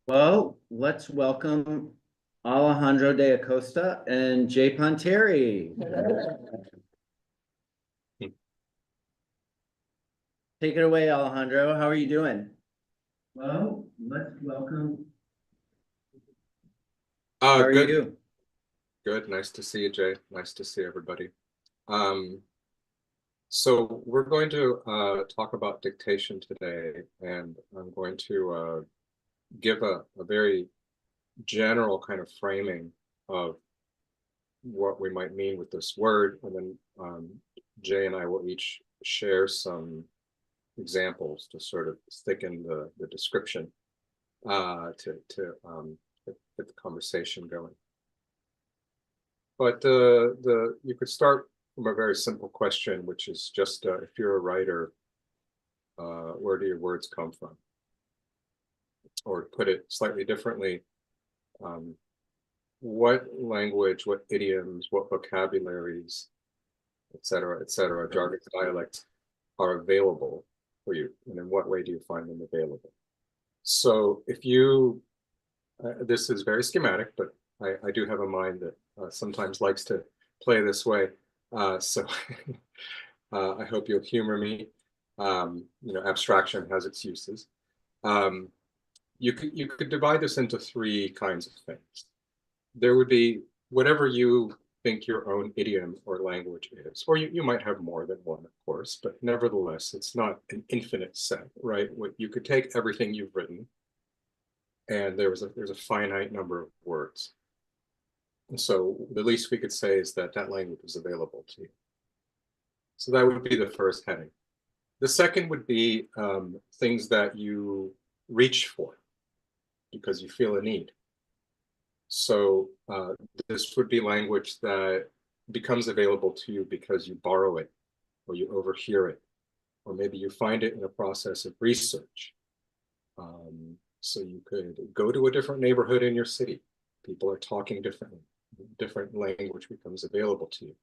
Well, let's welcome Alejandro de Acosta and Jay Ponteri. Take it away, Alejandro. How are you doing? Well, let's welcome. How are Good, you? good. Nice to see you, Jay. Nice to see everybody. Um, so we're going to talk about dictation today, and I'm going to give a very general kind of framing of what we might mean with this word, and then Jay and I will each share some examples to sort of thicken the description to get the conversation going. But you could start from a very simple question, which is just if you're a writer, where do your words come from? Or to put it slightly differently, um, what language, what idioms, what vocabularies, et cetera, jargon, dialects are available for you, and in what way do you find them available? So if you, this is very schematic, but I do have a mind that sometimes likes to play this way. So I hope you'll humor me. Abstraction has its uses. Um, you could divide this into three kinds of things. There would be whatever you think your own idiom or language is, or you might have more than one, of course, but nevertheless, it's not an infinite set, right? What you could take everything you've written, and there's a finite number of words. And so the least we could say is that that language is available to you. So that would be the first heading. The second would be things that you reach for because you feel a need. So this would be language that becomes available to you because you borrow it or you overhear it, or maybe you find it in a process of research. So you could go to a different neighborhood in your city. People are talking differently. Different language becomes available to you.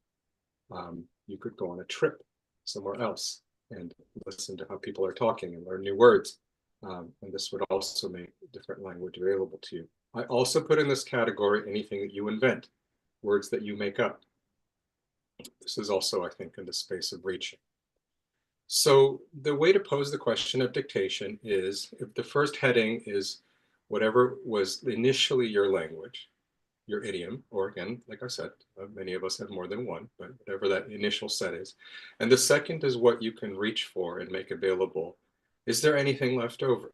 You could go on a trip somewhere else and listen to how people are talking and learn new words. And this would also make different language available to you. I also put in this category anything that you invent, words that you make up. This is also, I think, in the space of reaching. So the way to pose the question of dictation is if the first heading is whatever was initially your language, your idiom, or again, like I said, many of us have more than one, but whatever that initial set is. And the second is what you can reach for and make available. Is there anything left over?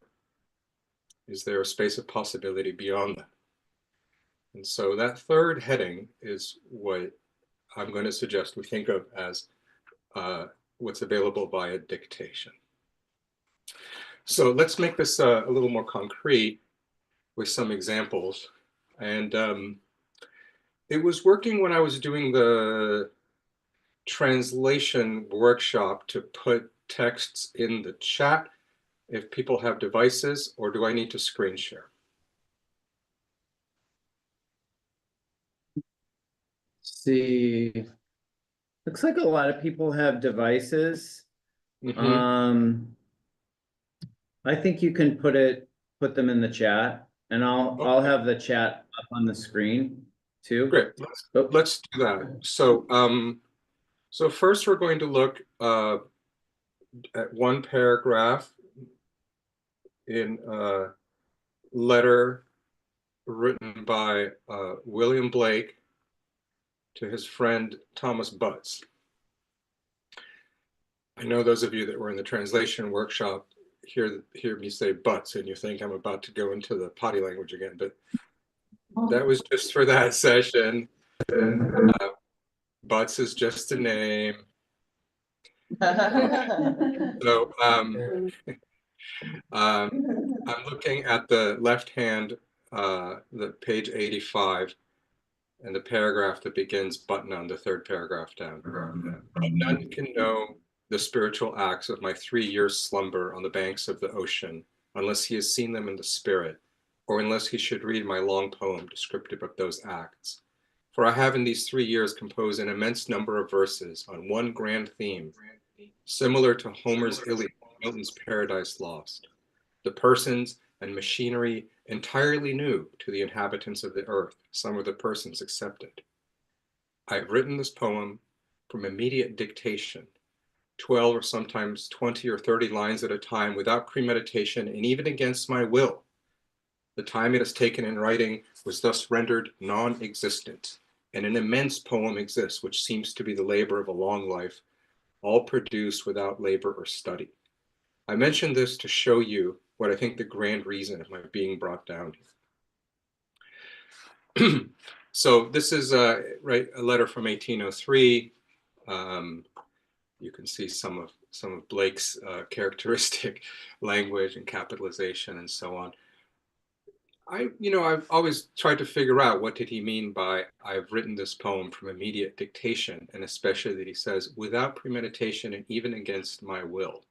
Is there a space of possibility beyond that? And so that third heading is what I'm going to suggest we think of as what's available via dictation. So let's make this a little more concrete with some examples. And it was working when I was doing the translation workshop to put texts in the chat if people have devices, or do I need to screen share? See, looks like a lot of people have devices. Mm-hmm. Um, I think you can put them in the chat, and I'll Okay, have the chat up on the screen too. great. Oh, Let's do that. So first we're going to look at one paragraph in a letter written by William Blake to his friend Thomas Butts. I know those of you that were in the translation workshop hear me say Butts and you think I'm about to go into the potty language again, but that was just for that session. Butts is just a name. So I'm looking at the left hand, the page 85, and the paragraph that begins button on the third paragraph down. None can know the spiritual acts of my 3 years' slumber on the banks of the ocean, unless he has seen them in the spirit, or unless he should read my long poem descriptive of those acts. For I have in these 3 years composed an immense number of verses on one grand theme, similar to Homer's Iliad, Milton's Paradise Lost. The persons and machinery entirely new to the inhabitants of the earth, some of the persons excepted. I have written this poem from immediate dictation, 12 or sometimes 20 or 30 lines at a time without premeditation and even against my will. The time it has taken in writing was thus rendered non-existent, and an immense poem exists, which seems to be the labor of a long life, all produced without labor or study. I mention this to show you what I think the grand reason of my being brought down here. So this is a letter from 1803. You can see some of Blake's characteristic language and capitalization and so on. I've always tried to figure out what did he mean by I've written this poem from immediate dictation, and especially that he says without premeditation and even against my will,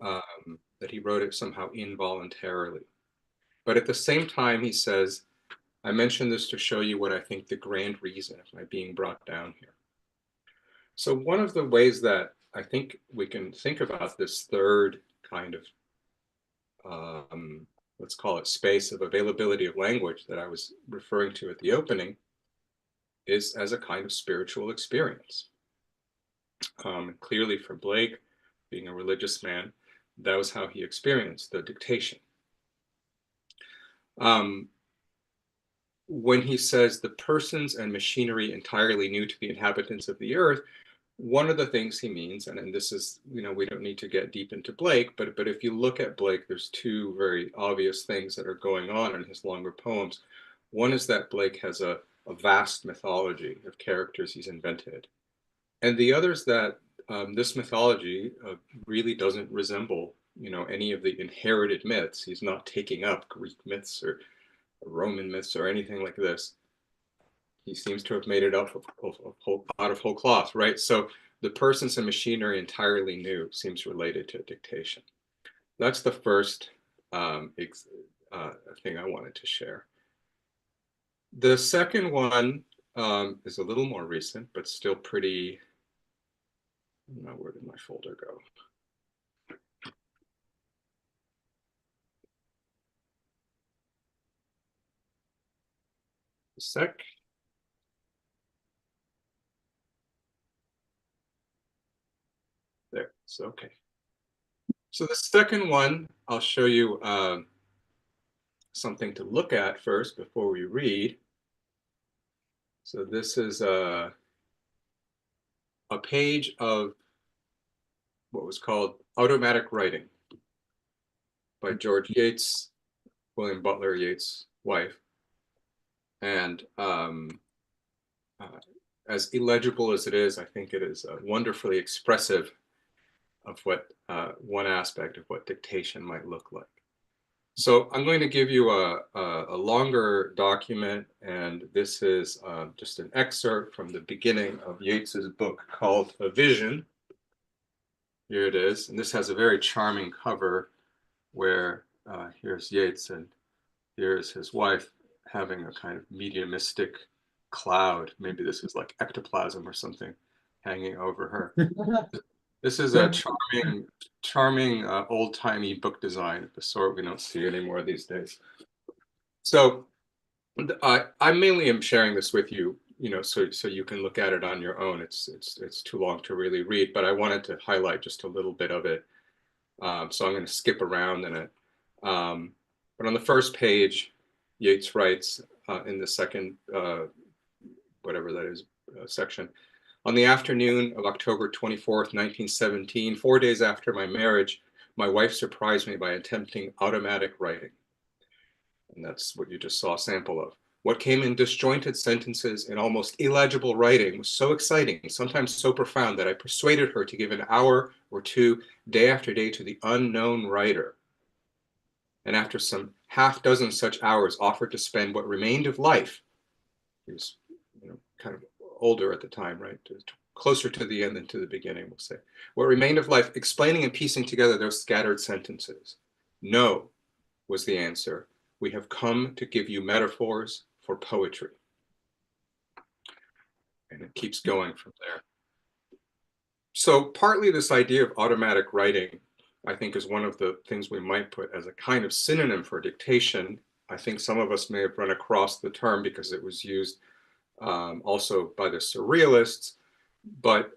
that he wrote it somehow involuntarily. But at the same time, he says, I mention this to show you what I think the grand reason of my being brought down here. So one of the ways that I think we can think about this third kind of let's call it space of availability of language that I was referring to at the opening is as a kind of spiritual experience. Clearly for Blake, being a religious man, that was how he experienced the dictation. When he says the persons and machinery entirely new to the inhabitants of the earth, one of the things he means, and this is, we don't need to get deep into Blake, but if you look at Blake, there's two very obvious things that are going on in his longer poems. One is that Blake has a vast mythology of characters he's invented. And the other is that this mythology really doesn't resemble, any of the inherited myths. He's not taking up Greek myths or Roman myths or anything like this. He seems to have made it up out of whole cloth, right? So the persons and machinery entirely new seems related to dictation. That's the first thing I wanted to share. The second one is a little more recent, but still pretty, I don't know, where did my folder go? A sec. There, it's okay. So the second one, I'll show you something to look at first before we read. So this is a page of what was called automatic writing by George Yates, William Butler Yeats' wife. And as illegible as it is, I think it is wonderfully expressive of what one aspect of what dictation might look like. So I'm going to give you a longer document, and this is just an excerpt from the beginning of Yeats's book called A Vision. Here it is, and this has a very charming cover where here's Yeats and here's his wife having a kind of mediumistic cloud. Maybe this is like ectoplasm or something hanging over her. This is a charming old-timey book design of the sort we don't see anymore these days. So I mainly am sharing this with you, so you can look at it on your own. It's too long to really read, but I wanted to highlight just a little bit of it. So I'm going to skip around in it. But on the first page, Yeats writes in the second, whatever that is, section, on the afternoon of October 24th, 1917, 4 days after my marriage, my wife surprised me by attempting automatic writing. And that's what you just saw a sample of. What came in disjointed sentences and almost illegible writing was so exciting, sometimes so profound, that I persuaded her to give an hour or two, day after day, to the unknown writer. And after some half dozen such hours, offered to spend what remained of life. He was, kind of older at the time, right? Closer to the end than to the beginning, we'll say. What remained of life, explaining and piecing together those scattered sentences. No, was the answer. We have come to give you metaphors for poetry. And it keeps going from there. So partly this idea of automatic writing I think, is one of the things we might put as a kind of synonym for dictation. I think some of us may have run across the term because it was used also by the surrealists, but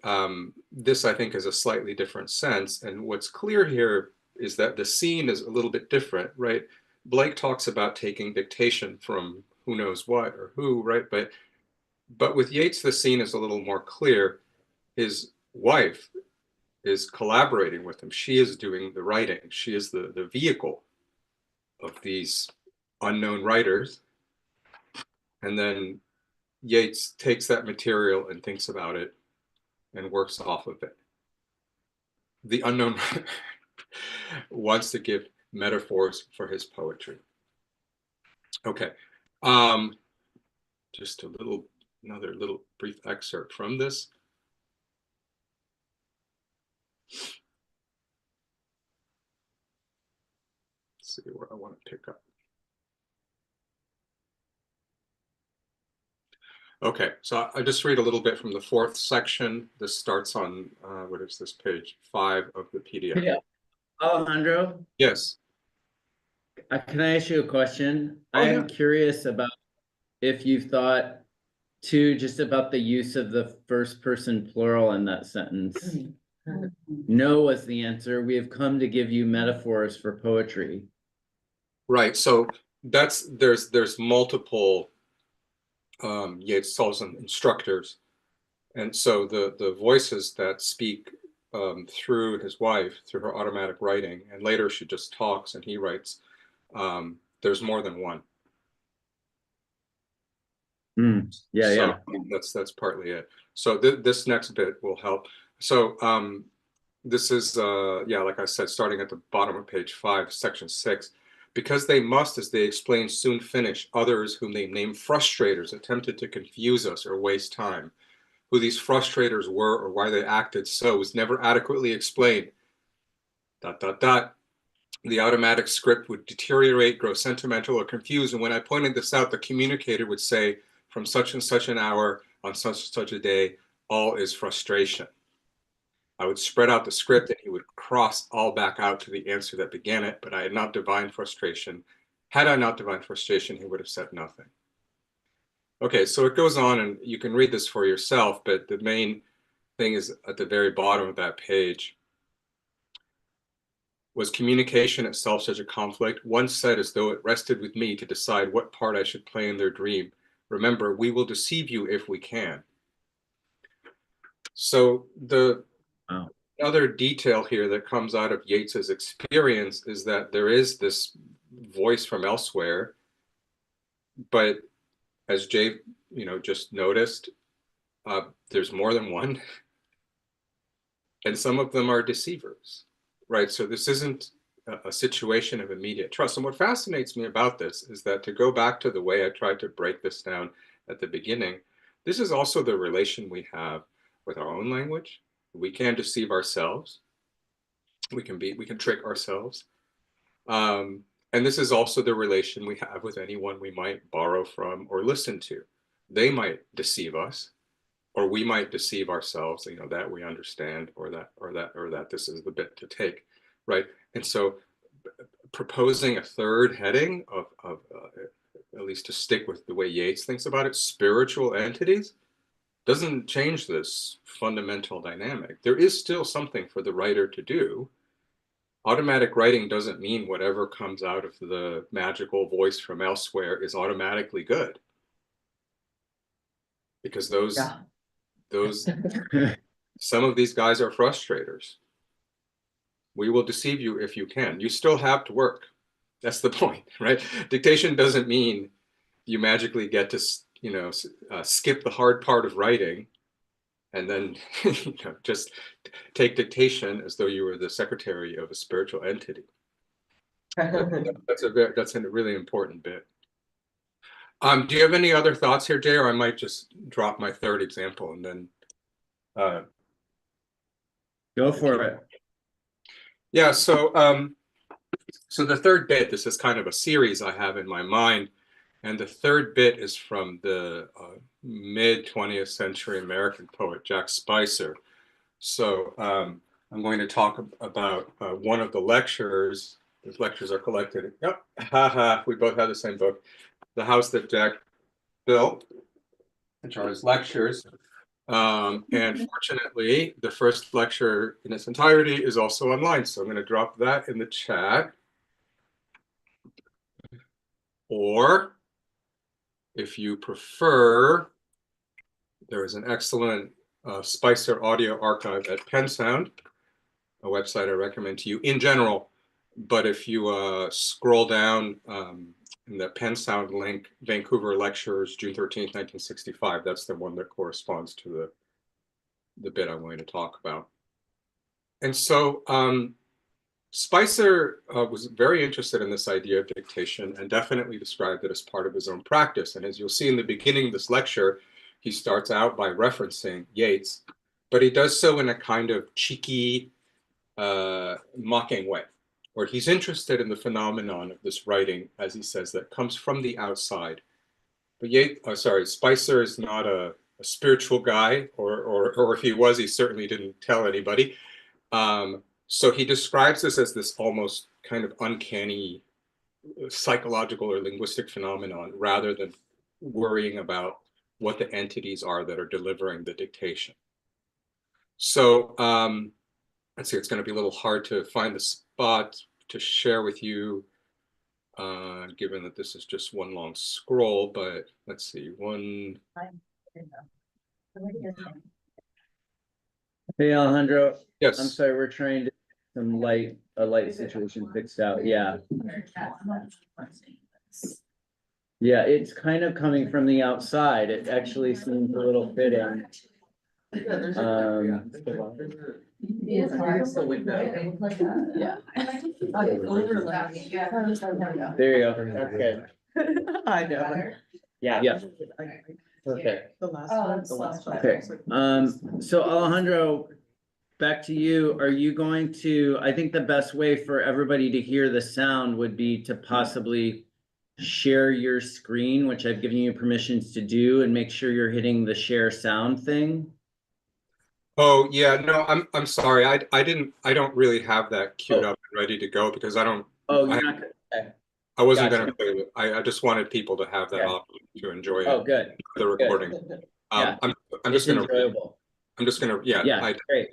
this, I think, is a slightly different sense. And what's clear here is that the scene is a little bit different, right? Blake talks about taking dictation from who knows what or who, right? But with Yeats, the scene is a little more clear. His wife is collaborating with him. She is doing the writing. She is the vehicle of these unknown writers. And then Yeats takes that material and thinks about it and works off of it. The unknown wants to give metaphors for his poetry. Okay. Just another little brief excerpt from this. Let's see where I want to pick up. Okay, so I just read a little bit from the fourth section. This starts on, what is this, page 5 of the PDF? Yeah. Alejandro, Yes. can I ask you a question? Oh, I yeah. am curious about if you've thought too just about the use of the first person plural in that sentence. No was the answer. We have come to give you metaphors for poetry. Right. So there's multiple Yeats calls them instructors, and so the voices that speak through his wife, through her automatic writing, and later she just talks and he writes. There's more than one. Yeah, So yeah. that's partly it. So this next bit will help. So this is yeah, like I said, starting at the bottom of page 5, section 6. Because they must, as they explain, soon finish, others whom they name frustrators attempted to confuse us or waste time. Who these frustrators were or why they acted so was never adequately explained. ... The automatic script would deteriorate, grow sentimental or confused, and when I pointed this out, the communicator would say, from such and such an hour, on such and such a day, all is frustration. I would spread out the script and he would cross all back out to the answer that began it, but I had not divined frustration. Had I not divined frustration, he would have said nothing. Okay, so it goes on, and you can read this for yourself, but the main thing is at the very bottom of that page. Was communication itself such a conflict? One said, as though it rested with me to decide what part I should play in their dream. Remember, we will deceive you if we can. So the other detail here that comes out of Yeats's experience is that there is this voice from elsewhere, but as Jay, just noticed, there's more than one, and some of them are deceivers, right? So this isn't a situation of immediate trust. And what fascinates me about this is that, to go back to the way I tried to break this down at the beginning, this is also the relation we have with our own language. We can deceive ourselves. We can trick ourselves. And this is also the relation we have with anyone we might borrow from or listen to. They might deceive us, or we might deceive ourselves, that we understand, or that this is the bit to take, right? And so proposing a third heading of at least to stick with the way Yeats thinks about it, spiritual entities, doesn't change this fundamental dynamic. There is still something for the writer to do. Automatic writing doesn't mean whatever comes out of the magical voice from elsewhere is automatically good. Because those some of these guys are frustrators. We will deceive you if you can. You still have to work. That's the point, right? Dictation doesn't mean you magically get to, skip the hard part of writing and then, just take dictation as though you were the secretary of a spiritual entity. That's a really important bit. Do you have any other thoughts here, Jay? Or I might just drop my third example and then go for it. Yeah, so the third bit, this is kind of a series I have in my mind, and the third bit is from the mid 20th century American poet Jack Spicer. So I'm going to talk about one of the lectures. These lectures are collected. Yep, haha, we both have the same book. The House That Jack Built, which are his lectures. And fortunately, the first lecture in its entirety is also online. So I'm going to drop that in the chat. Or if you prefer, there is an excellent Spicer audio archive at Penn Sound, a website I recommend to you in general. But if you scroll down in the Penn Sound link, Vancouver Lectures, June 13th, 1965, that's the one that corresponds to the bit I'm going to talk about. And so Spicer was very interested in this idea of dictation and definitely described it as part of his own practice. And as you'll see in the beginning of this lecture, he starts out by referencing Yeats, but he does so in a kind of cheeky, mocking way, where he's interested in the phenomenon of this writing, as he says, that comes from the outside. But Spicer is not a spiritual guy, or if he was, he certainly didn't tell anybody. So he describes this as this almost kind of uncanny psychological or linguistic phenomenon, rather than worrying about what the entities are that are delivering the dictation. So let's see, it's going to be a little hard to find the spot to share with you, given that this is just one long scroll, but let's see, one. Hey, Alejandro. Yes. I'm sorry, we're trying to get a light situation fixed out. Yeah. Yeah, it's kind of coming from the outside. It actually seems a little fitting. Yeah. There you go. Okay. I know. Yeah. Okay. The last one. Okay. So Alejandro, back to you. Are you going to, I think the best way for everybody to hear the sound would be to possibly share your screen, which I've given you permissions to do, and make sure you're hitting the share sound thing. Oh yeah, no, I'm sorry. I don't really have that queued up and ready to go because I don't. Oh, you're not. Okay. I wasn't Gotcha. going to play with it. I just wanted people to have that Okay. option to enjoy Oh, it. good. The recording. Yeah. I'm It's just gonna. enjoyable. I'm just gonna. Yeah. Yeah, I great.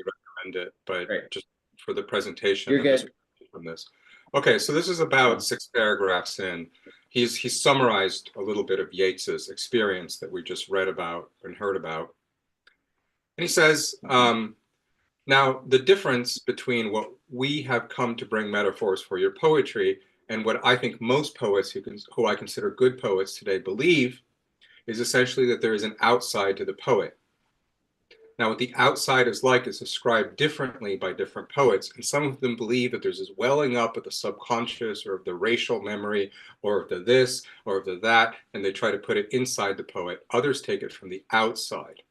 recommend it, but Great. just for the presentation, You're I'm just good. from this. Okay, so this is about 6 paragraphs in. He's summarized a little bit of Yeats's experience that we just read about and heard about, and he says. Now, the difference between what we have come to bring metaphors for your poetry and what I think most poets who I consider good poets today believe is essentially that there is an outside to the poet. Now, what the outside is like is described differently by different poets, and some of them believe that there's this welling up of the subconscious or of the racial memory or of the this or of the that, and they try to put it inside the poet. Others take it from the outside.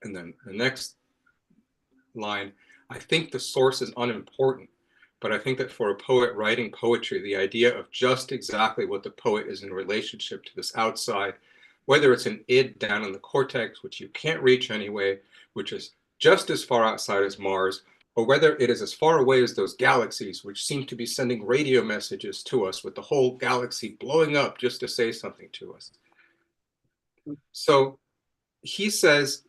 And then the next line, I think the source is unimportant, but I think that for a poet writing poetry, the idea of just exactly what the poet is in relationship to this outside, whether it's an id down in the cortex, which you can't reach anyway, which is just as far outside as Mars, or whether it is as far away as those galaxies, which seem to be sending radio messages to us with the whole galaxy blowing up just to say something to us. So he says,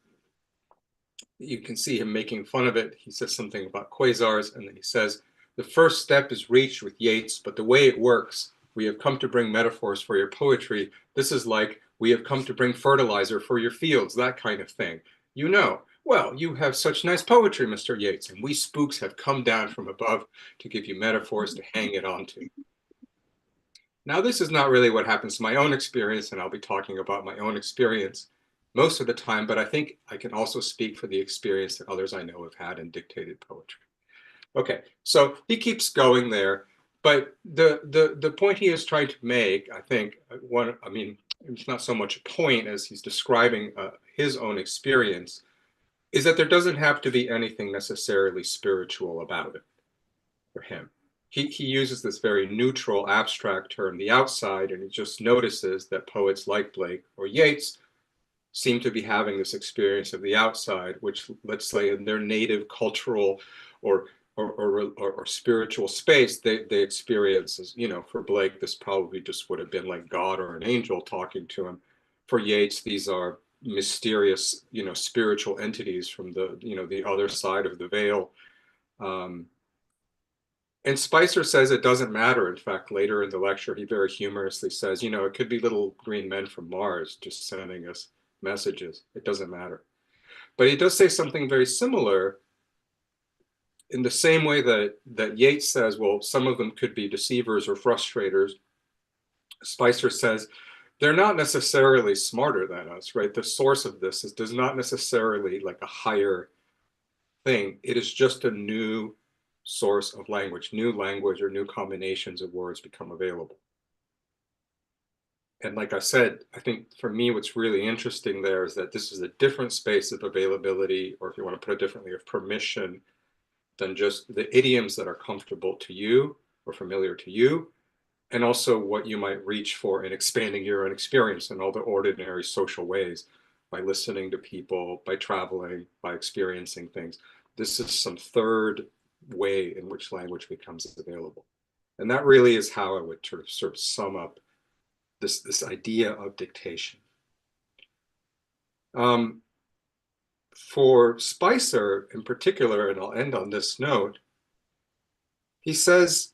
you can see him making fun of it. He says something about quasars, and then he says, the first step is reached with Yeats, but the way it works, we have come to bring metaphors for your poetry. This is like, we have come to bring fertilizer for your fields, that kind of thing. You know, well, you have such nice poetry, Mr. Yeats, and we spooks have come down from above to give you metaphors to hang it onto. Now, this is not really what happens to my own experience, and I'll be talking about my own experience most of the time, but I think I can also speak for the experience that others I know have had in dictated poetry. Okay, so he keeps going there, but the point he is trying to make, I think, it's not so much a point as he's describing his own experience, is that there doesn't have to be anything necessarily spiritual about it for him. He uses this very neutral, abstract term, the outside, and he just notices that poets like Blake or Yeats seem to be having this experience of the outside, which, let's say, in their native cultural or spiritual space, they experience as, you know, for Blake, this probably just would have been like God or an angel talking to him. For Yeats, these are mysterious, you know, spiritual entities from the, you know, the other side of the veil. And Spicer says it doesn't matter. In fact, later in the lecture, he very humorously says, you know, it could be little green men from Mars just sending us messages. It doesn't matter. But he does say something very similar in the same way that Yeats says, well, some of them could be deceivers or frustrators. Spicer says, they're not necessarily smarter than us, right? The source of this does not necessarily like a higher thing. It is just a new source of language. New language or new combinations of words become available. And like I said, I think for me, what's really interesting there is that this is a different space of availability, or if you want to put it differently, of permission, than just the idioms that are comfortable to you or familiar to you, and also what you might reach for in expanding your own experience in all the ordinary social ways, by listening to people, by traveling, by experiencing things. This is some third way in which language becomes available. And that really is how I would sort of sum up this idea of dictation. For Spicer in particular, and I'll end on this note, he says,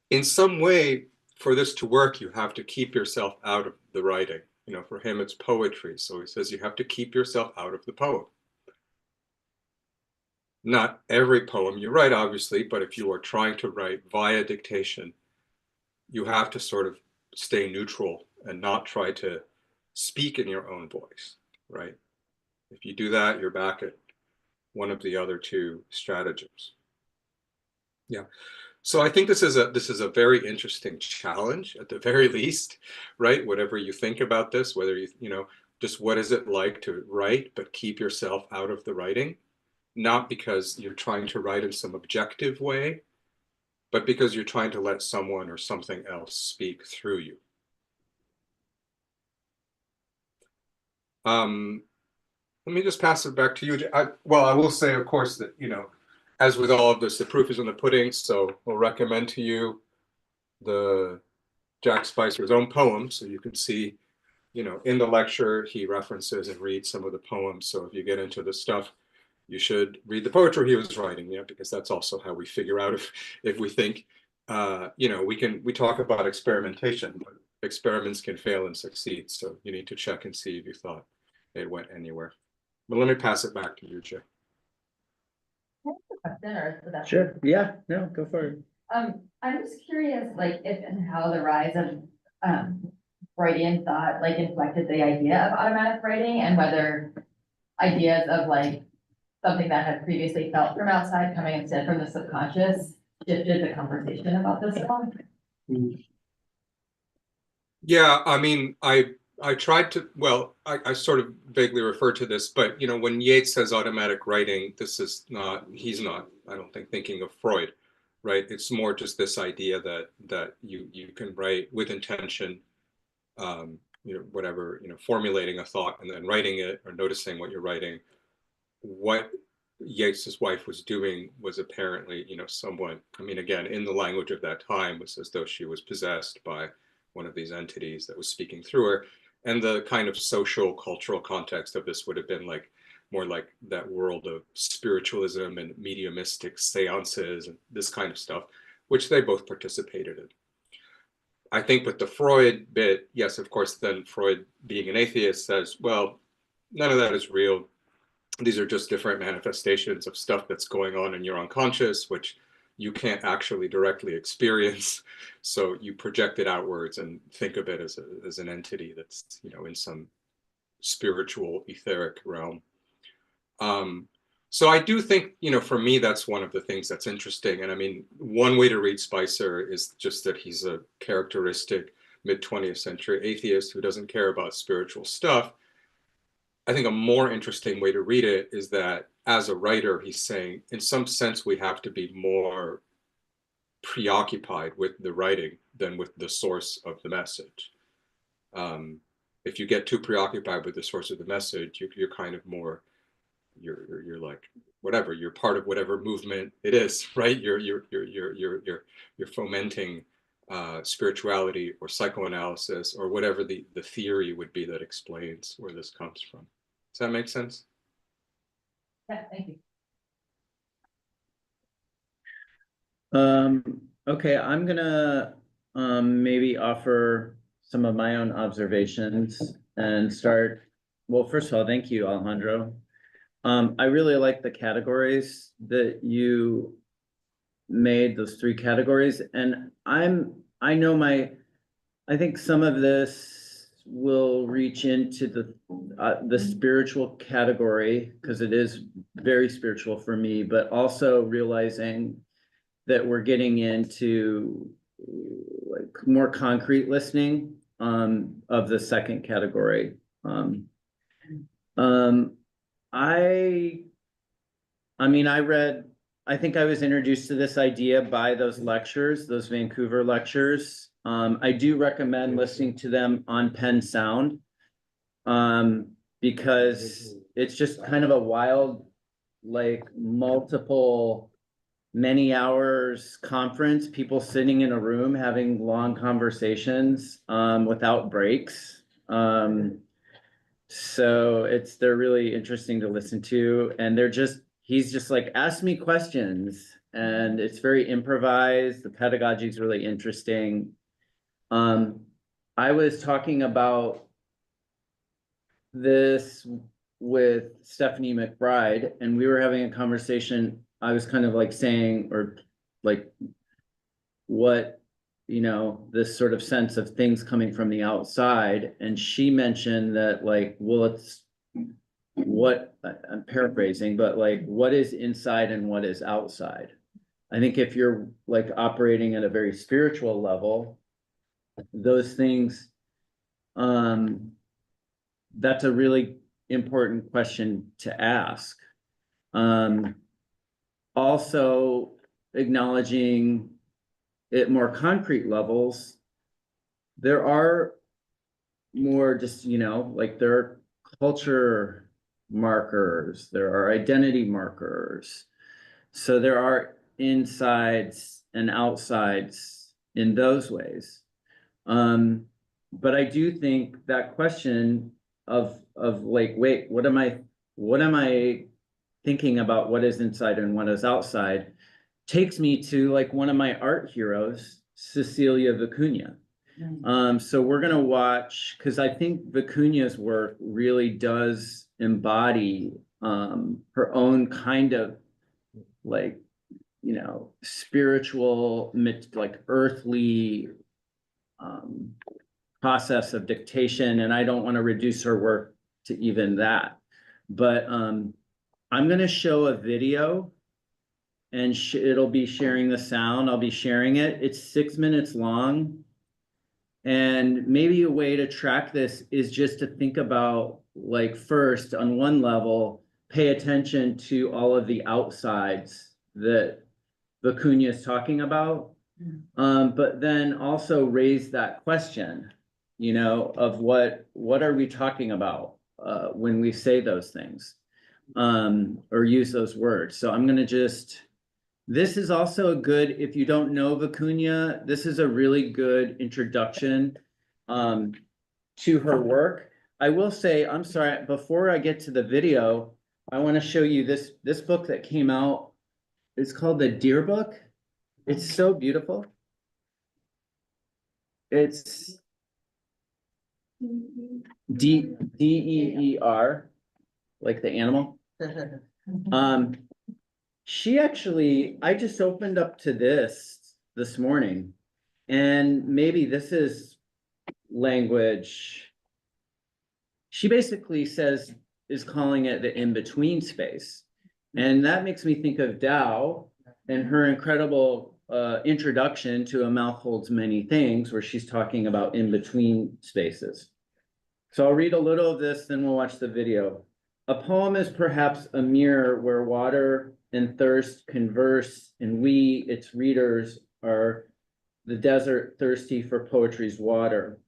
in some way, for this to work, you have to keep yourself out of the writing. You know, for him, it's poetry. So he says you have to keep yourself out of the poem. Not every poem you write, obviously, but if you are trying to write via dictation, you have to sort of stay neutral and not try to speak in your own voice, right? If you do that, you're back at one of the other two stratagems. Yeah. So I think this is a very interesting challenge at the very least, right? Whatever you think about this, whether you know, just what is it like to write, but keep yourself out of the writing, not because you're trying to write in some objective way, but because you're trying to let someone or something else speak through you. Let me just pass it back to you. Well, I will say, of course, that, you know, as with all of this, the proof is in the pudding. So we'll recommend to you the Jack Spicer's own poems. So you can see, you know, in the lecture, he references and reads some of the poems. So if you get into the stuff, you should read the poetry he was writing, yeah, because that's also how we figure out if we think, you know, we talk about experimentation, but experiments can fail and succeed. So you need to check and see if you thought it went anywhere. But let me pass it back to you, Jay. Sure. Yeah, no, go for it. I'm just curious, like, if and how the rise of Freudian thought like inflected the idea of automatic writing, and whether ideas of like something that had previously felt from outside coming instead from the subconscious shifted the conversation about this one. Yeah, I mean, I tried to, well, I sort of vaguely referred to this, but, you know, when Yeats says automatic writing, this is not, he's not, I don't think, thinking of Freud, right? It's more just this idea that you can write with intention, you know, whatever, you know, formulating a thought and then writing it or noticing what you're writing. What Yeats's wife was doing was apparently, you know, somewhat, I mean, again, in the language of that time, was as though she was possessed by one of these entities that was speaking through her. And the kind of social cultural context of this would have been like more like that world of spiritualism and mediumistic seances and this kind of stuff, which they both participated in. I think with the Freud bit, yes, of course, then Freud, being an atheist, says, well, none of that is real. These are just different manifestations of stuff that's going on in your unconscious, which you can't actually directly experience. So you project it outwards and think of it as an entity that's, you know, in some spiritual etheric realm. So I do think, you know, for me, that's one of the things that's interesting. And I mean, one way to read Spicer is just that he's a characteristic mid-20th century atheist who doesn't care about spiritual stuff. I think a more interesting way to read it is that as a writer, he's saying, in some sense, we have to be more preoccupied with the writing than with the source of the message. If you get too preoccupied with the source of the message, you're kind of more, you're like, whatever, you're part of whatever movement it is, right? You're fomenting spirituality or psychoanalysis or whatever the theory would be that explains where this comes from. Does that make sense? Yeah, thank you. Okay, I'm gonna maybe offer some of my own observations and start. Well, first of all, thank you, Alejandro. I really like the categories that you made, those 3 categories, and I know I think some of this will reach into the spiritual category because it is very spiritual for me, but also realizing that we're getting into like more concrete listening of the second category. I mean, I think I was introduced to this idea by those lectures, those Vancouver lectures. I do recommend listening to them on Penn Sound because it's just kind of a wild, like multiple, many hours conference, people sitting in a room having long conversations without breaks. So they're really interesting to listen to, and he's just like, ask me questions, and it's very improvised. The pedagogy is really interesting. I was talking about this with Stephanie McBride, and we were having a conversation. I was kind of like saying, or like what, this sort of sense of things coming from the outside. And she mentioned that like, well, it's what I'm paraphrasing, but like, what is inside and what is outside? I think if you're like operating at a very spiritual level, those things, that's a really important question to ask. Also acknowledging at more concrete levels, there are more just, like there are culture markers, there are identity markers. So there are insides and outsides in those ways. But I do think that question of like, wait, what am I thinking about what is inside and what is outside takes me to like one of my art heroes, Cecilia Vicuña. So we're gonna watch, because I think Vicuña's work really does embody her own kind of like, spiritual, like earthly process of dictation. And I don't want to reduce her work to even that. But I'm gonna show a video and it'll be sharing the sound. I'll be sharing it. It's 6 minutes long. And maybe a way to track this is just to think about, like, first, on one level, pay attention to all of the outsides that Vicuña is talking about. But then also raise that question, of what are we talking about when we say those things or use those words. So I'm going to this is also a good, if you don't know Vicuña, this is a really good introduction to her work. I will say, I'm sorry, before I get to the video, I want to show you this book that came out. It's called The Deer Book. It's so beautiful. It's DEER, like the animal. She actually, I just opened up to this morning, and maybe this is language. She basically is calling it the in-between space. And that makes me think of Tao and her incredible introduction to A Mouth Holds Many Things, where she's talking about in-between spaces. So I'll read a little of this, then we'll watch the video. A poem is perhaps a mirror where water and thirst converse, and we, its readers, are the desert thirsty for poetry's water.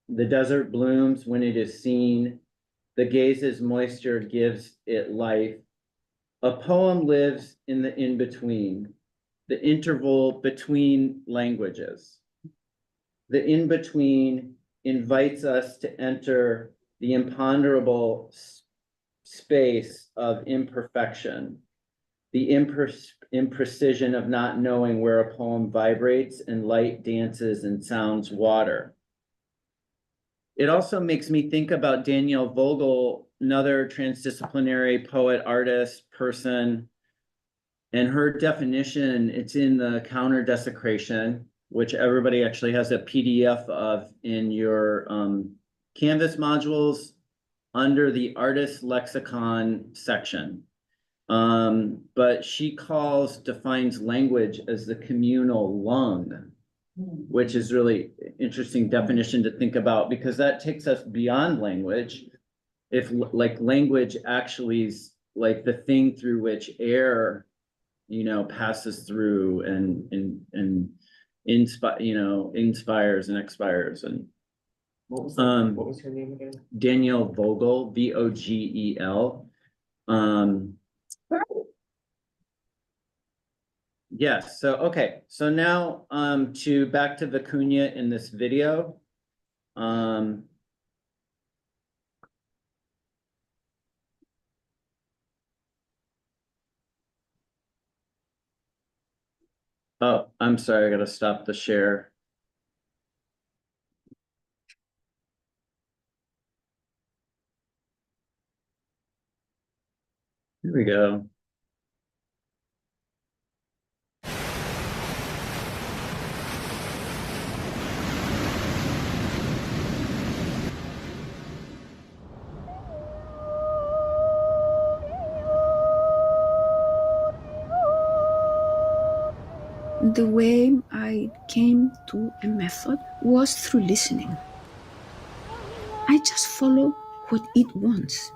The desert blooms when it is seen. The gaze's moisture gives it life. A poem lives in the in-between, the interval between languages. The in-between invites us to enter the imponderable space of imperfection, the imprecision of not knowing where a poem vibrates and light dances and sounds water. It also makes me think about Danielle Vogel, another transdisciplinary poet, artist, person, and her definition. It's in the Counter Desecration, which everybody actually has a PDF of in your Canvas modules under the Artist Lexicon section. But she defines language as the communal lung, which is really interesting definition to think about, because that takes us beyond language. If like language actually is like the thing through which air, passes through and inspires and expires. And What was her name again? Danielle Vogel, Vogel. Yes, so okay, so now back to Vicuña in this video. Oh, I'm sorry, I gotta stop the share. Here we go. The way I came to a method was through listening. I just follow what it wants.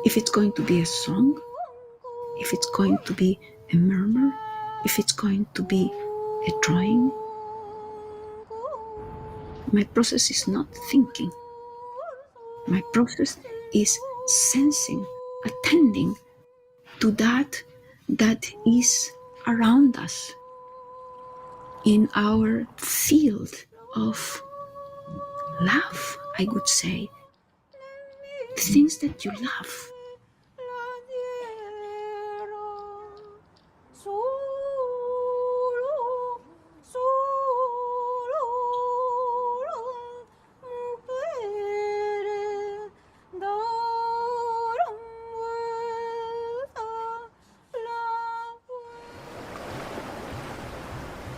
If it's going to be a song, if it's going to be a murmur, if it's going to be a drawing. My process is not thinking. My process is sensing, attending to that is around us in our field of love, I would say. The things that you love.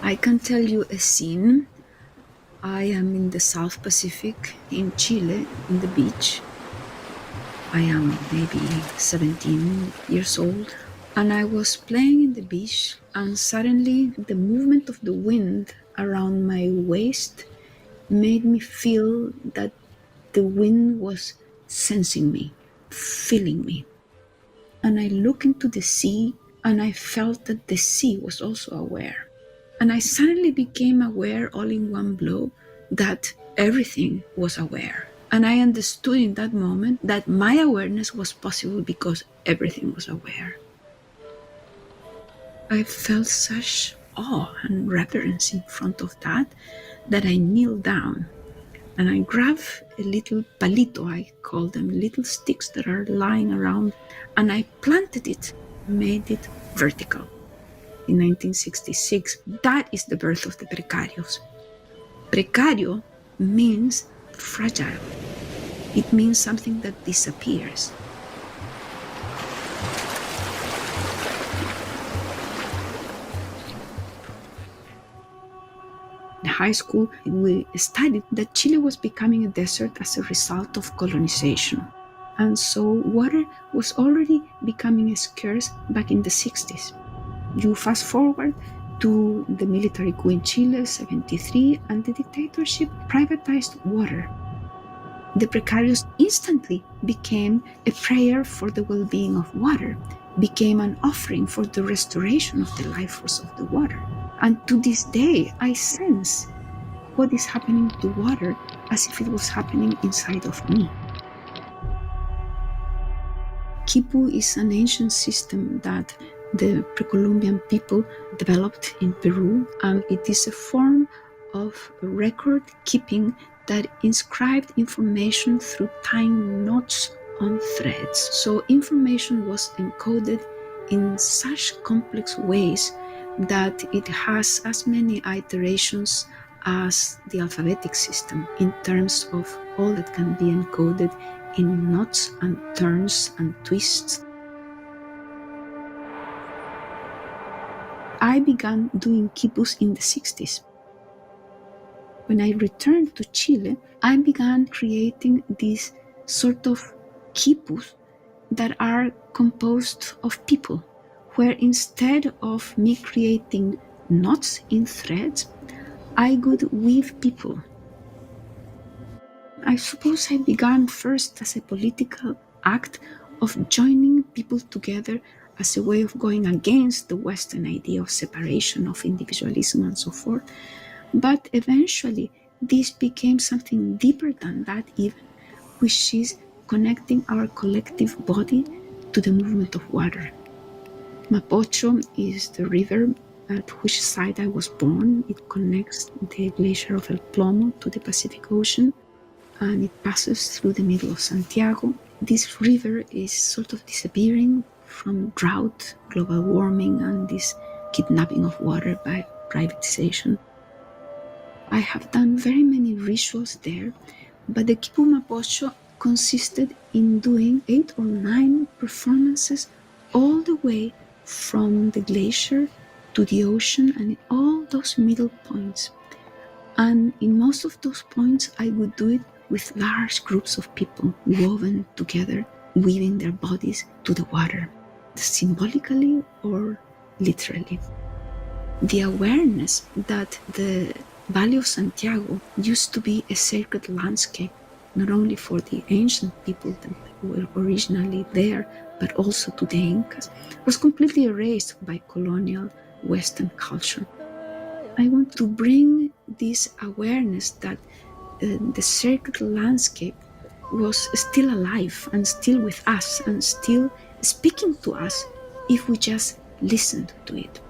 I can tell you a scene. I am in the South Pacific, in Chile, in the beach. I am maybe 17 years old, and I was playing in the beach, and suddenly the movement of the wind around my waist made me feel that the wind was sensing me, feeling me. And I looked into the sea, and I felt that the sea was also aware. And I suddenly became aware all in one blow that everything was aware. And I understood in that moment that my awareness was possible because everything was aware. I felt such awe and reverence in front of that I kneeled down and I grabbed a little palito, I call them little sticks that are lying around, and I planted it, made it vertical. In 1966, that is the birth of the precarios. Precario means fragile. It means something that disappears. In high school, we studied that Chile was becoming a desert as a result of colonization. And so water was already becoming scarce back in the 60s. You fast forward to the military coup in Chile, 73, and the dictatorship privatized water. The precarios instantly became a prayer for the well-being of water, became an offering for the restoration of the life force of the water. And to this day, I sense what is happening to water as if it was happening inside of me. Quipu is an ancient system that the pre-Columbian people developed in Peru, and it is a form of record keeping that inscribed information through tying knots on threads. So information was encoded in such complex ways that it has as many iterations as the alphabetic system in terms of all that can be encoded in knots and turns and twists. I began doing quipus in the 60s. When I returned to Chile, I began creating these sort of quipus that are composed of people, where instead of me creating knots in threads, I would weave people. I suppose I began first as a political act of joining people together as a way of going against the Western idea of separation, of individualism, and so forth. But eventually, this became something deeper than that, even, which is connecting our collective body to the movement of water. Mapocho is the river at which side I was born. It connects the glacier of El Plomo to the Pacific Ocean, and it passes through the middle of Santiago. This river is sort of disappearing from drought, global warming, and this kidnapping of water by privatization. I have done very many rituals there, but the Quipu Mapocho consisted in doing 8 or 9 performances all the way from the glacier to the ocean and in all those middle points. And in most of those points, I would do it with large groups of people woven together, weaving their bodies to the water, symbolically or literally. The awareness that the Valley of Santiago used to be a sacred landscape, not only for the ancient people that were originally there, but also to the Incas, was completely erased by colonial Western culture. I want to bring this awareness that the sacred landscape was still alive and still with us and still speaking to us if we just listened to it.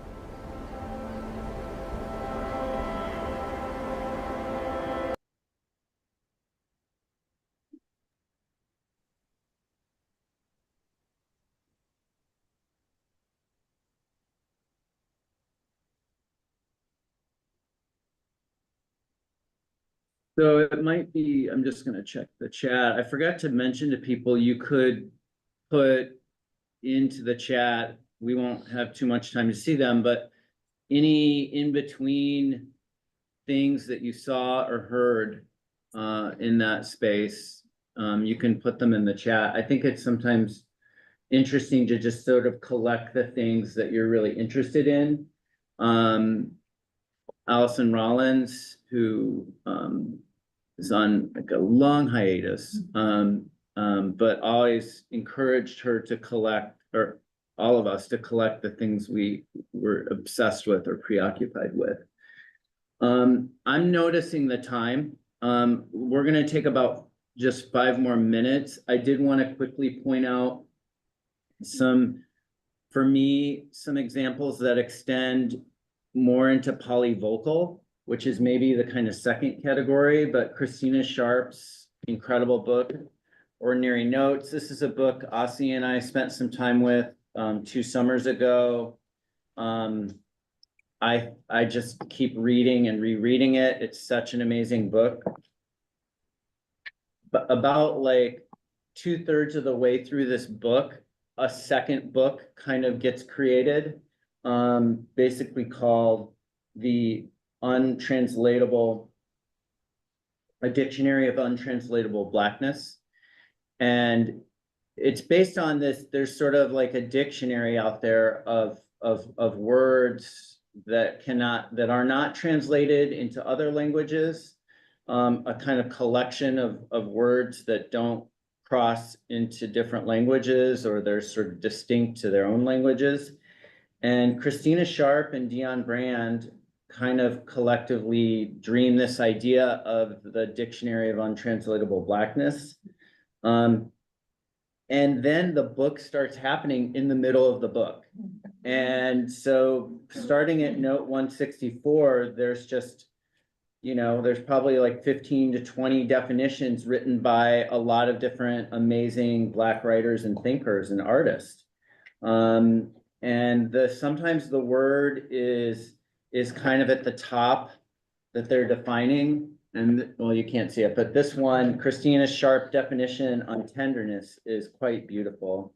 So it might be, I'm just gonna check the chat. I forgot to mention to people, you could put into the chat, we won't have too much time to see them, but any in between things that you saw or heard in that space, you can put them in the chat. I think it's sometimes interesting to just sort of collect the things that you're really interested in. Allison Rollins, who is on like a long hiatus, but always encouraged her to collect, or all of us to collect the things we were obsessed with or preoccupied with. I'm noticing the time. We're gonna take about just 5 more minutes. I did want to quickly point out for me, some examples that extend more into polyvocal, which is maybe the kind of second category, but Christina Sharp's incredible book, Ordinary Notes. This is a book Ossie and I spent some time with 2 summers ago. I just keep reading and rereading it. It's such an amazing book. But about like 2/3 of the way through this book, a second book kind of gets created, basically called the Untranslatable, a Dictionary of Untranslatable Blackness. And it's based on this, there's sort of like a dictionary out there of words that are not translated into other languages, a kind of collection of words that don't cross into different languages, or they're sort of distinct to their own languages. And Christina Sharp and Dion Brand kind of collectively dreamed this idea of the Dictionary of Untranslatable Blackness. And then the book starts happening in the middle of the book. And so starting at note 164, there's just, there's probably like 15 to 20 definitions written by a lot of different amazing Black writers and thinkers and artists. And sometimes the word is kind of at the top that they're defining. And well, you can't see it, but this one, Christina's sharp definition on tenderness is quite beautiful.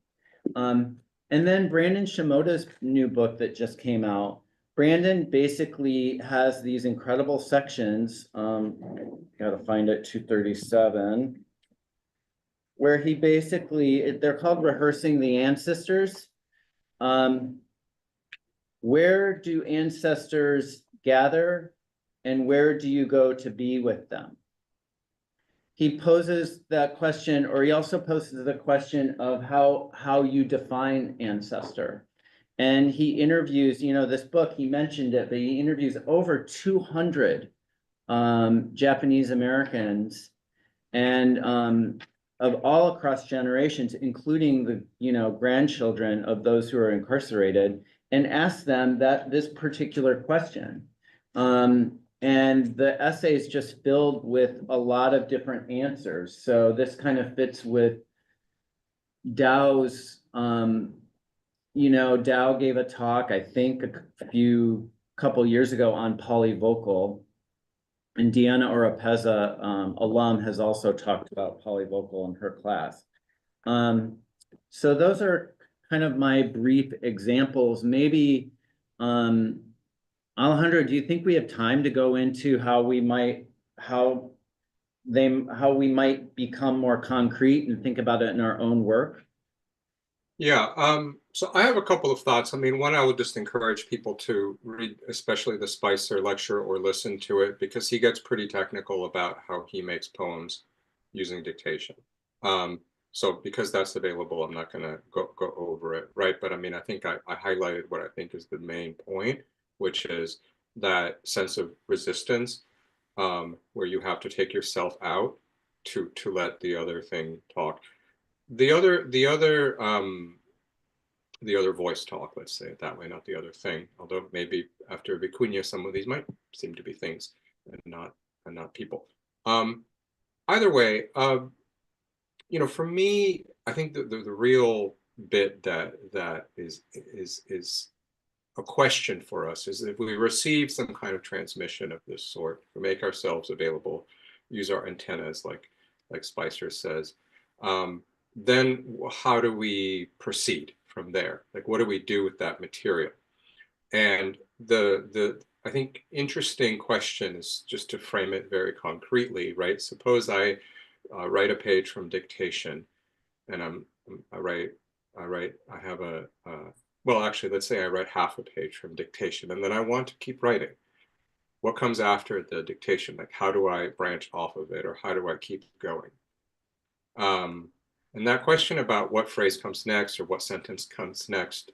And then Brandon Shimoda's new book that just came out. Brandon basically has these incredible sections. Gotta find it, 237, where he basically, they're called Rehearsing the Ancestors. Where do ancestors gather? And where do you go to be with them? He poses that question, or he also poses the question of how you define ancestor. And he interviews, this book, he mentioned it, but he interviews over 200 Japanese Americans and of all across generations, including the grandchildren of those who are incarcerated, and asks them this particular question. And the essay is just filled with a lot of different answers. So this kind of fits with Dow's, Dow gave a talk, I think a couple years ago on polyvocal. And Deanna Oropeza, alum, has also talked about polyvocal in her class. So those are kind of my brief examples. Maybe, Alejandro, do you think we have time to go into how we might become more concrete and think about it in our own work? Yeah, so I have a couple of thoughts. I mean, one, I would just encourage people to read, especially the Spicer lecture, or listen to it, because he gets pretty technical about how he makes poems using dictation. So because that's available, I'm not going to go over it, right? But I mean, I think I highlighted what I think is the main point, which is that sense of resistance, where you have to take yourself out to let the other thing talk. The other voice talk, let's say it that way, not the other thing. Although maybe after Vicuña, some of these might seem to be things and not people. Either way, for me, I think the real bit that is a question for us is, if we receive some kind of transmission of this sort, we make ourselves available, use our antennas, like Spicer says, then how do we proceed from there? Like, what do we do with that material? And the I think interesting question is just to frame it very concretely, right? Suppose I write a page from dictation, and well, actually, let's say I write half a page from dictation, and then I want to keep writing. What comes after the dictation? Like, how do I branch off of it, or how do I keep going? And that question about what phrase comes next, or what sentence comes next,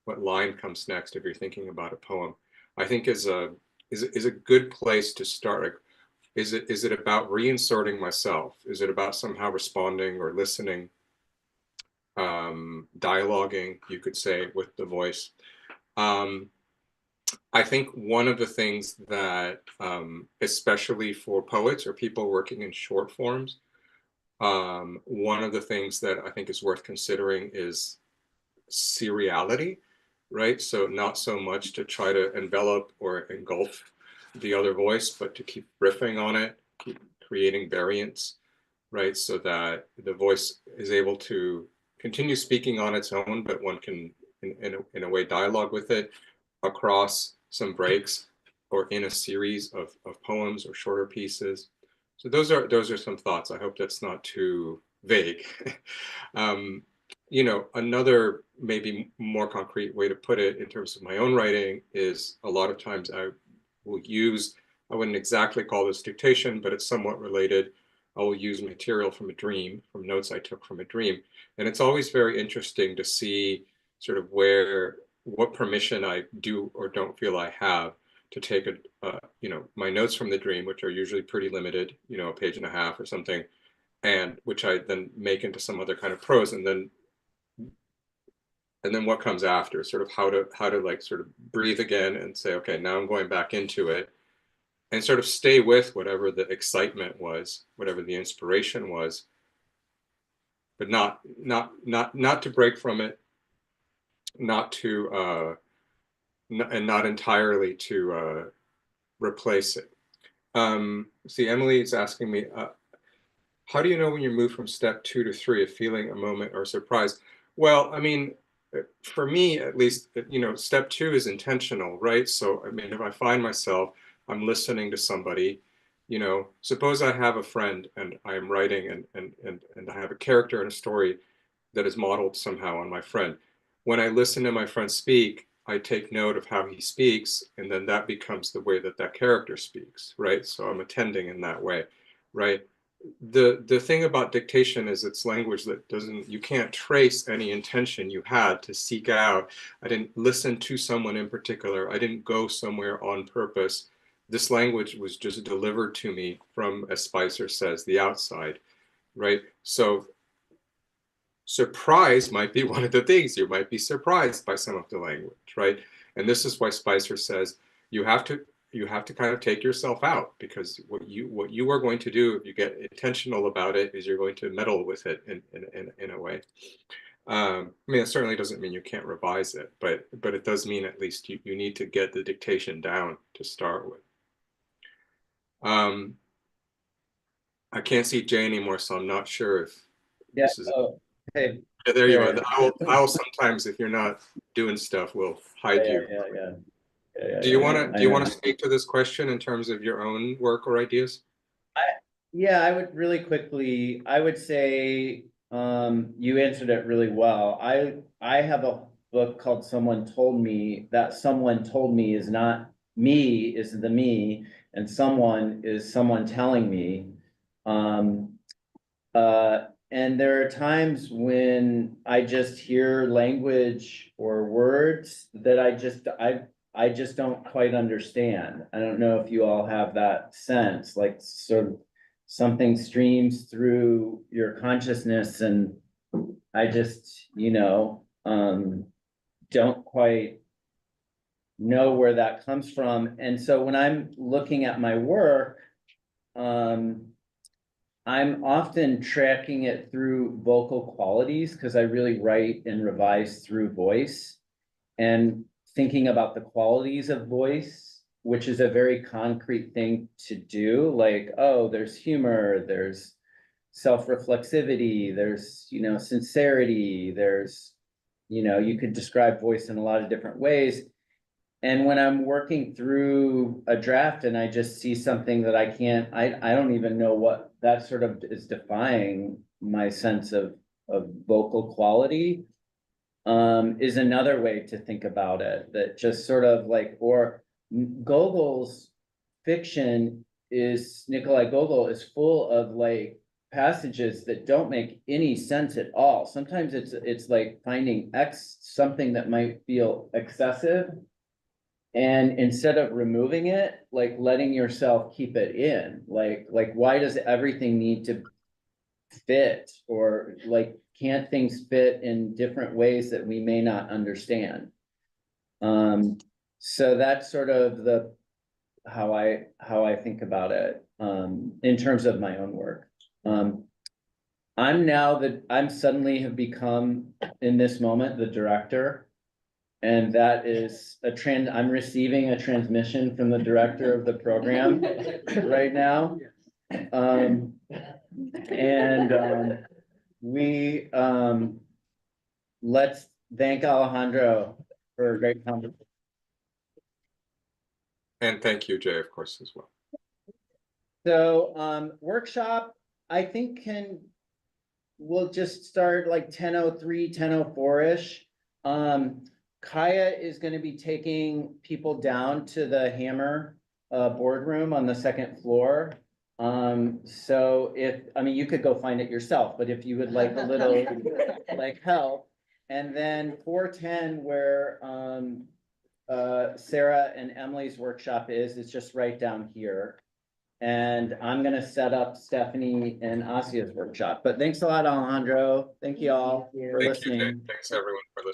what line comes next, if you're thinking about a poem, I think is a good place to start. Is it about reinserting myself? Is it about somehow responding or listening, dialoguing, you could say, with the voice? I think one of the things that, especially for poets or people working in short forms, one of the things that I think is worth considering is seriality, right? So not so much to try to envelop or engulf the other voice, but to keep riffing on it, keep creating variants, right? So that the voice is able to continue speaking on its own, but one can, in a way, dialogue with it across some breaks, or in a series of poems or shorter pieces. So those are some thoughts. I hope that's not too vague. Another maybe more concrete way to put it in terms of my own writing is, a lot of times I wouldn't exactly call this dictation, but it's somewhat related. I will use material from a dream, from notes I took from a dream. And it's always very interesting to see sort of what permission I do or don't feel I have to take my notes from the dream, which are usually pretty limited, a page and a half or something, and which I then make into some other kind of prose, and then what comes after, sort of how to like sort of breathe again and say, okay, now I'm going back into it, and sort of stay with whatever the excitement was, whatever the inspiration was, but not to break from it, not entirely to replace it. See, Emily is asking me, how do you know when you move from step 2 to 3 of feeling a moment or surprise? Well, I mean, for me, at least, step 2 is intentional, right? So, I mean, if I find myself, I'm listening to somebody, suppose I have a friend and I am writing and I have a character in a story that is modeled somehow on my friend. When I listen to my friend speak, I take note of how he speaks, and then that becomes the way that character speaks, right? So I'm attending in that way, right? The thing about dictation is it's language that you can't trace any intention you had to seek out. I didn't listen to someone in particular. I didn't go somewhere on purpose. This language was just delivered to me from, as Spicer says, the outside, right? So surprise might be one of the things. You might be surprised by some of the language, right? And this is why Spicer says you have to kind of take yourself out, because what you are going to do if you get intentional about it is you're going to meddle with it in a way. I mean, it certainly doesn't mean you can't revise it, but it does mean at least you need to get the dictation down to start with. I can't see Jay anymore, so I'm not sure if this is. Hey. Yeah, there you are. Yeah. I will sometimes, if you're not doing stuff, will hide you. Yeah. Do you want to speak to this question in terms of your own work or ideas? I would really quickly, I would say, you answered it really well. I have a book called Someone Told Me. That someone told me is not me, is the me, and someone is someone telling me. And there are times when I just hear language or words that I just don't quite understand. I don't know if you all have that sense, like sort of something streams through your consciousness and I just, don't quite know where that comes from. And so when I'm looking at my work, I'm often tracking it through vocal qualities because I really write and revise through voice and thinking about the qualities of voice, which is a very concrete thing to do. Like, oh, there's humor, there's self-reflexivity, there's, sincerity, there's, you could describe voice in a lot of different ways. And when I'm working through a draft and I just see something that I don't even know what that sort of is defying my sense of vocal quality, is another way to think about it. That just sort of like, or Gogol's fiction Nikolai Gogol is full of like passages that don't make any sense at all. Sometimes it's like finding something that might feel excessive. And instead of removing it, like letting yourself keep it in, like why does everything need to fit, or like can't things fit in different ways that we may not understand? So that's sort of how I think about it in terms of my own work. I'm suddenly have become in this moment the director. And that is I'm receiving a transmission from the director of the program right now. Let's thank Alejandro for a great conversation. And thank you, Jay, of course, as well. So workshop, I think we'll just start like 10:03, 10:04-ish. Kaya is going to be taking people down to the Hammer boardroom on the second floor. So you could go find it yourself, but if you would like a little like help, and then 410 where Sarah and Emily's workshop is, it's just right down here. And I'm gonna set up Stephanie and Asia's workshop, but thanks a lot, Alejandro. Thank you all for Thank you, Jay. listening. Thanks everyone for listening.